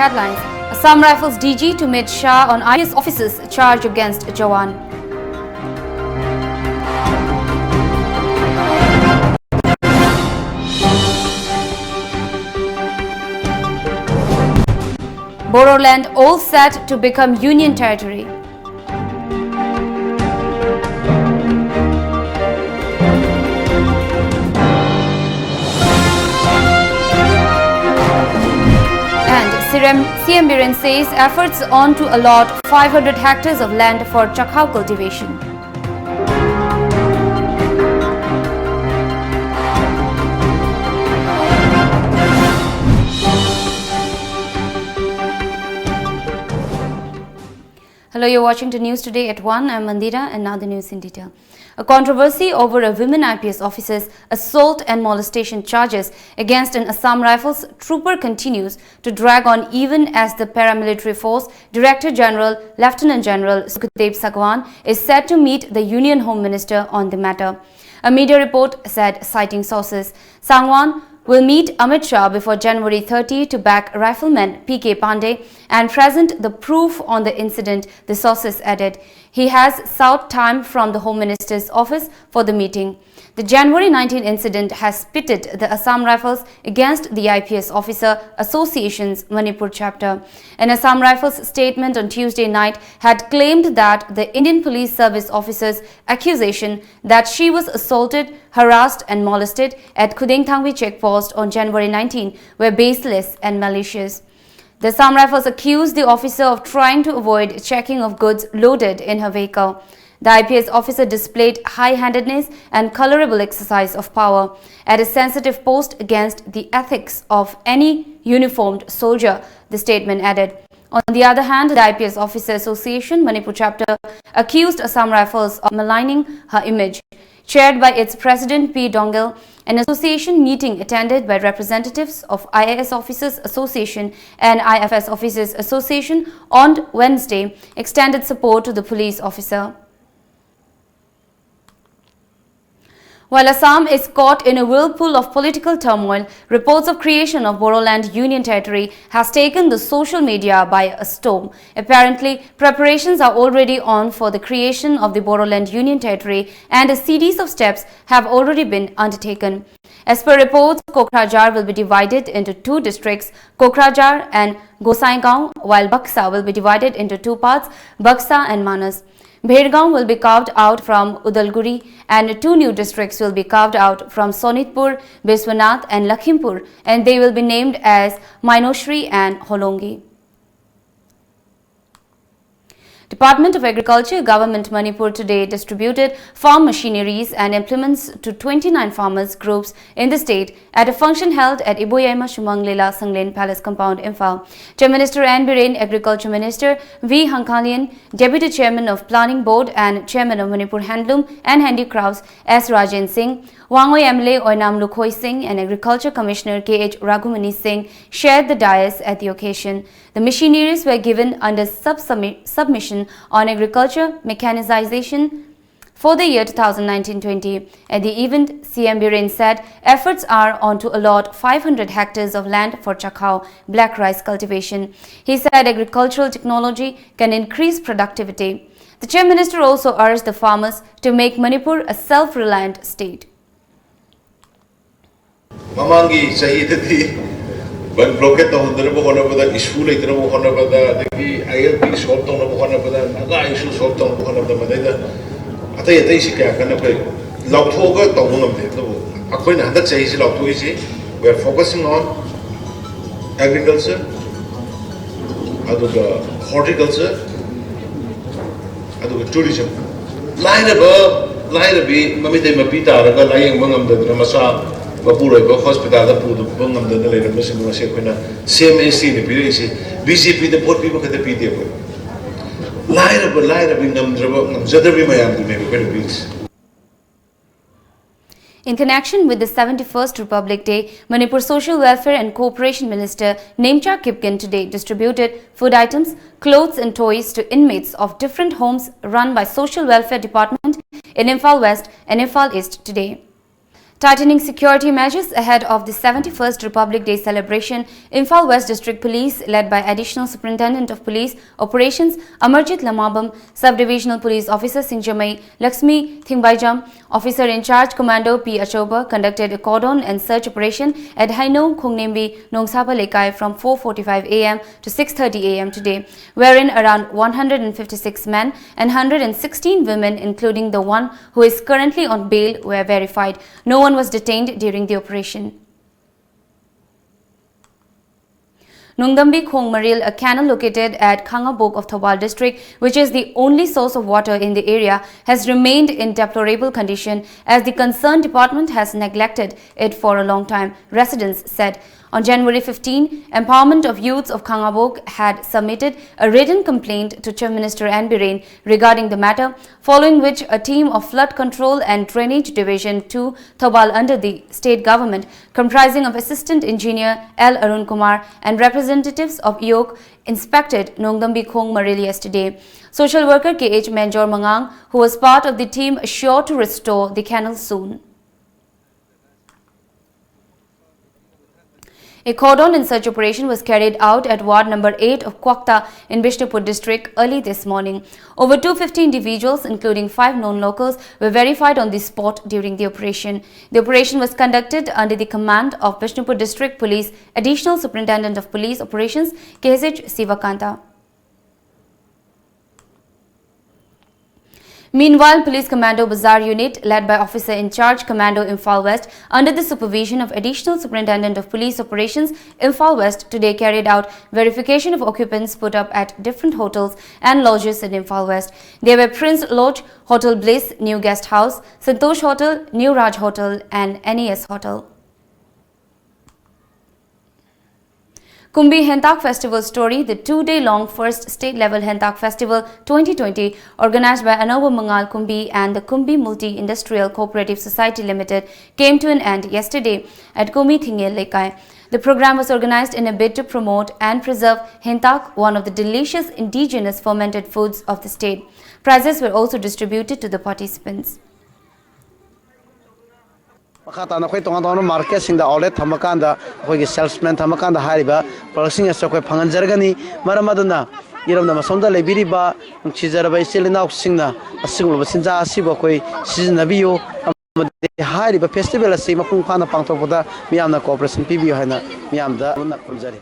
headlines. Assam Rifles DG to meet Shah on IPS officers charge against Jawan. Borderland all set to become Union territory. CM Biren says efforts on to allot 500 hectares of land for Chakhao cultivation. Hello, you're watching the news today at 1. I'm Mandira and now the news in detail. A controversy over a women IPS officer's assault and molestation charges against an Assam Rifles trooper continues to drag on even as the paramilitary force Director General Lieutenant General Sukhdev Sagwan is set to meet the Union Home Minister on the matter. A media report said, citing sources, Sagwan will meet Amit Shah before January 30 to back rifleman PK Pandey and present the proof on the incident, the sources added. He has sought time from the Home Minister's office for the meeting. The January 19 incident has pitted the Assam Rifles against the IPS Officer Association's Manipur chapter. An Assam Rifles statement on Tuesday night had claimed that the Indian Police Service officer's accusation that she was assaulted, harassed and molested at Khudengthangwi checkpost on January 19 were baseless and malicious. The Assam Rifles accused the officer of trying to avoid checking of goods loaded in her vehicle. The IPS officer displayed high-handedness and colorable exercise of power at a sensitive post against the ethics of any uniformed soldier, the statement added. On the other hand, the IPS Officer Association Manipur chapter accused Assam Rifles of maligning her image. Chaired by its president P. Dongel, an association meeting attended by representatives of IAS Officers Association and IFS Officers Association on Wednesday extended support to the police officer. While Assam is caught in a whirlpool of political turmoil, reports of creation of Borderland Union Territory has taken the social media by a storm. Apparently, preparations are already on for the creation of the Borderland Union Territory and a series of steps have already been undertaken. As per reports, Kokrajhar will be divided into two districts, Kokrajhar and Gosaingaon, while Baksa will be divided into two parts, Baksa and Manas. Bhairgaon will be carved out from Udalguri and two new districts will be carved out from Sonitpur, Biswanath and Lakhimpur and they will be named as Mainoshri and Holongi. Department of Agriculture, Government Manipur today distributed farm machineries and implements to 29 farmers groups in the state at a function held at Iboyaima Shumang Lela Sanglen Palace Compound, Imphal. Chair Minister N. Biren, Agriculture Minister V. Hankalian, Deputy Chairman of Planning Board and Chairman of Manipur Handloom and Handicrafts S. Rajan Singh, Wangoi MLA Oinam Lukhoi Singh and Agriculture Commissioner K.H. Raghumani Singh shared the dais at the occasion. The machineries were given under submission on agriculture mechanization for the year 2019-20. At the event, CM Biren said efforts are on to allot 500 hectares of land for Chakhao black rice cultivation. He said agricultural technology can increase productivity. The Chair Minister also urged the farmers to make Manipur a self-reliant state. Mamangi Sayidati when blocked on the Honabada, issue later on Honabada, the ILP solved on Honabada, Naga issue solved on one of the Madeda. I tell you, Tashika can play Lautoga, Tonum, Aquina, that says Lautuisi. We are focusing on agriculture, horticulture, tourism. Line above, line of B, Mamita Mapita, lying among them, the Masa. Mapuro hospital the Pudu Bungam the later Muslim same AC the PDC, BCP the poor people at the PDF. Lie in them, Zadabi Mayam to make better bills. In connection with the 71st Republic Day, Manipur Social Welfare and Cooperation Minister Nemcha Kipken today distributed food items, clothes and toys to inmates of different homes run by Social Welfare Department in Imphal West and Imphal East today. Tightening security measures ahead of the 71st Republic Day celebration, Imphal West District Police, led by Additional Superintendent of Police Operations Amarjit Lamabam, Sub-Divisional Police Officer Singjamai Lakshmi Thingbaijam, Officer in Charge Commando P. Achoba, conducted a cordon and search operation at Haino Khongnembi, Nongsapa Lekai from 4:45 am to 6:30 am today, wherein around 156 men and 116 women, including the one who is currently on bail, were verified. No one was detained during the operation. Nungdambi Khongmaril, a canal located at Khangabok of Thawal district, which is the only source of water in the area, has remained in deplorable condition as the concerned department has neglected it for a long time, residents said. On January 15, Empowerment of Youths of Khangabok had submitted a written complaint to Chief Minister N. Biren regarding the matter, following which a team of Flood Control and Drainage Division 2 Thawal under the state government, comprising of Assistant Engineer L. Arun Kumar and representatives of IOC, inspected Nongdambi Khongmaril yesterday. Social worker K.H. Menjor Mangang, who was part of the team, assured to restore the canal soon. A cordon and search operation was carried out at Ward number 8 of Kwakta in Bishnupur district early this morning. Over 250 individuals, including 5 known locals, were verified on the spot during the operation. The operation was conducted under the command of Bishnupur District Police Additional Superintendent of Police Operations K.H. Sivakanta. Meanwhile, Police Commando Bazaar Unit, led by Officer in Charge Commando Imphal West, under the supervision of Additional Superintendent of Police Operations Imphal West, today carried out verification of occupants put up at different hotels and lodges in Imphal West. They were Prince Lodge, Hotel Bliss, New Guest House, Santosh Hotel, New Raj Hotel and NES Hotel. Kumbhi Hentak Festival Story, the 2-day-long first state-level Hentak Festival 2020, organized by Anova Mangal Kumbhi and the Kumbhi Multi-Industrial Cooperative Society Limited, came to an end yesterday at Kumbhi Thingel Lekai. The program was organized in a bid to promote and preserve Hentak, one of the delicious indigenous fermented foods of the state. Prizes were also distributed to the participants. Makatana koi tonga tonga market sing the outlet thamakanda koi salesman thamakanda hariba producing as koi phangan jargani maramaduna iram na masonda lebiriba chizaraba iselina singna asingul basinja asiba koi siznabiyo hariba festival asi mapung khana pangthopoda miyamna cooperation pibiyo haina miyamda unna khuljari.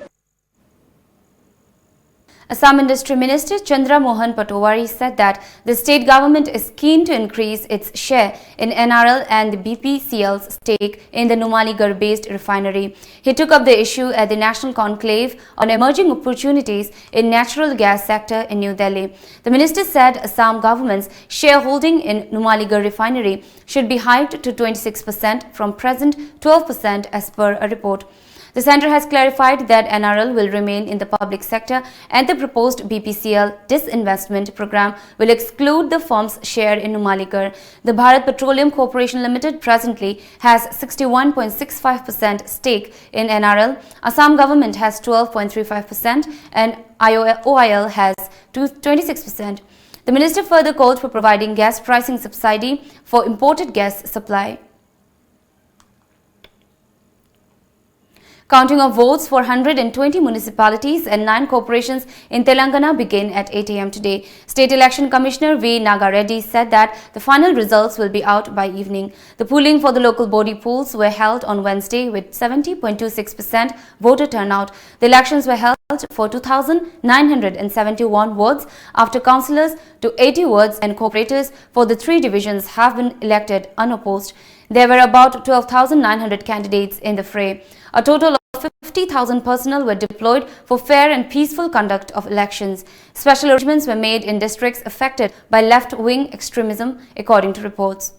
Assam Industry Minister Chandra Mohan Patowari said that the state government is keen to increase its share in NRL and the BPCL's stake in the Numaligarh-based refinery. He took up the issue at the National Conclave on Emerging Opportunities in Natural Gas Sector in New Delhi. The minister said Assam government's shareholding in Numaligarh refinery should be hiked to 26% from present 12% as per a report. The centre has clarified that NRL will remain in the public sector and the proposed BPCL disinvestment program will exclude the firm's share in Numaligarh. The Bharat Petroleum Corporation Limited presently has 61.65% stake in NRL. Assam government has 12.35% and OIL has 26%. The minister further called for providing gas pricing subsidy for imported gas supply. Counting of votes for 120 municipalities and 9 corporations in Telangana began at 8 am today. State Election Commissioner V. Nagareddy said that the final results will be out by evening. The polling for the local body polls were held on Wednesday with 70.26% voter turnout. The elections were held for 2,971 wards after councillors to 80 wards and corporators for the 3 divisions have been elected unopposed. There were about 12,900 candidates in the fray. A total of 50,000 personnel were deployed for fair and peaceful conduct of elections. Special arrangements were made in districts affected by left-wing extremism, according to reports.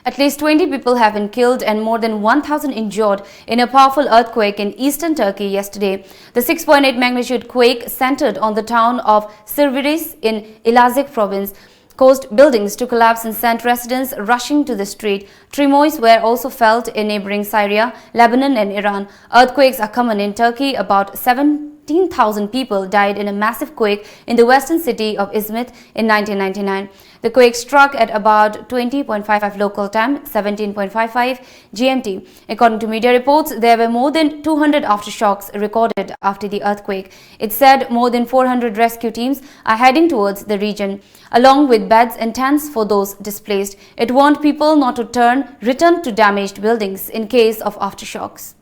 At least 20 people have been killed and more than 1,000 injured in a powerful earthquake in eastern Turkey yesterday. The 6.8 magnitude quake centered on the town of Sirviris in Elazığ province caused buildings to collapse and sent residents rushing to the street. Tremors were also felt in neighboring Syria, Lebanon and Iran. Earthquakes are common in Turkey about 7 15,000 people died in a massive quake in the western city of Izmit in 1999. The quake struck at about 20.55 local time, 17.55 GMT. According to media reports, there were more than 200 aftershocks recorded after the earthquake. It said more than 400 rescue teams are heading towards the region, along with beds and tents for those displaced. It warned people not to return to damaged buildings in case of aftershocks.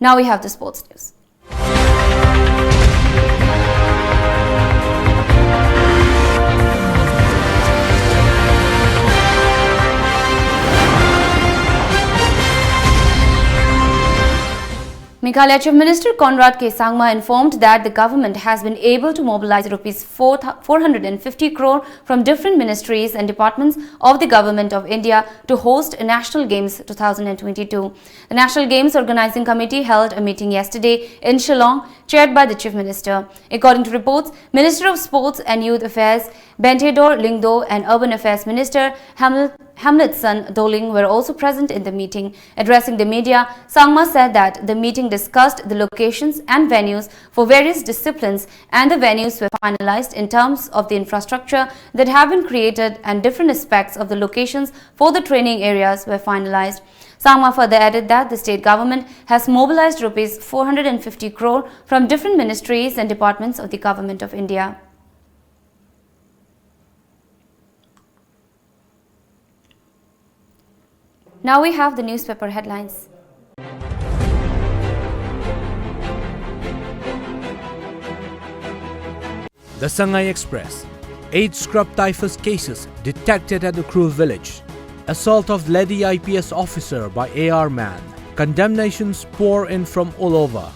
Now we have the sports news. Meghalaya Chief Minister Conrad K. Sangma informed that the government has been able to mobilize Rs 450 crore from different ministries and departments of the Government of India to host National Games 2022. The National Games Organizing Committee held a meeting yesterday in Shillong, chaired by the Chief Minister. According to reports, Minister of Sports and Youth Affairs Bentedor Lingdo and Urban Affairs Minister Hamletson Doling were also present in the meeting. Addressing the media, Sangma said that the meeting discussed the locations and venues for various disciplines, and the venues were finalized in terms of the infrastructure that have been created, and different aspects of the locations for the training areas were finalized. Sangma further added that the state government has mobilized Rs 450 crore from different ministries and departments of the Government of India. Now we have the newspaper headlines. The Sangai Express. 8 scrub typhus cases detected at the Crew village. Assault of lady IPS officer by AR man. Condemnations pour in from all over.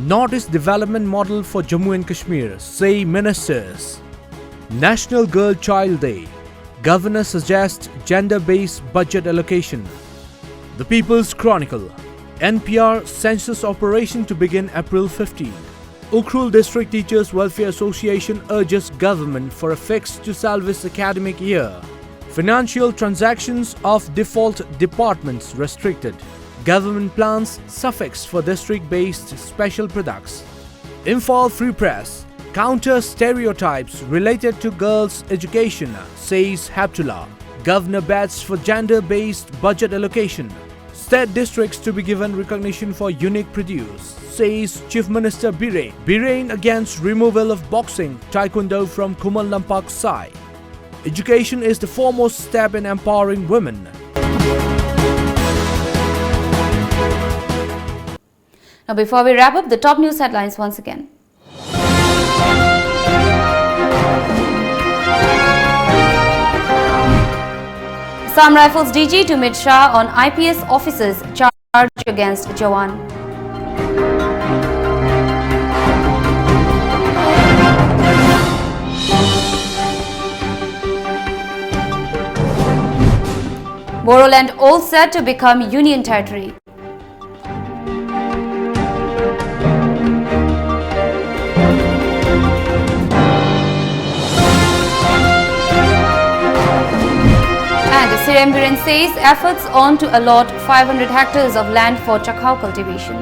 Northeast Development Model for Jammu and Kashmir, say ministers. National Girl Child Day. Governor suggests gender-based budget allocation. The People's Chronicle. NPR census operation to begin April 15. Ukhrul District Teachers Welfare Association urges government for a fix to salvage academic year. Financial transactions of default departments restricted. Government plans suffix for district-based special products. Imphal Free Press. Counter stereotypes related to girls' education, says Habtullah. Governor bets for gender-based budget allocation. State districts to be given recognition for unique produce, says Chief Minister Biren. Biren against removal of boxing, taekwondo from Kumal Lampak side. Education is the foremost step in empowering women. Now before we wrap up, the top news headlines once again. Assam Rifles DG to meet Shah on IPS officers charge against Jawan. Borderland all set to become Union territory. Biren says efforts on to allot 500 hectares of land for chakao cultivation.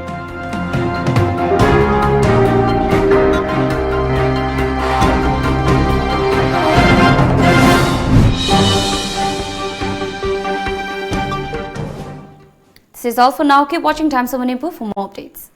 This is all for now. Keep watching Times of Manipur for more updates.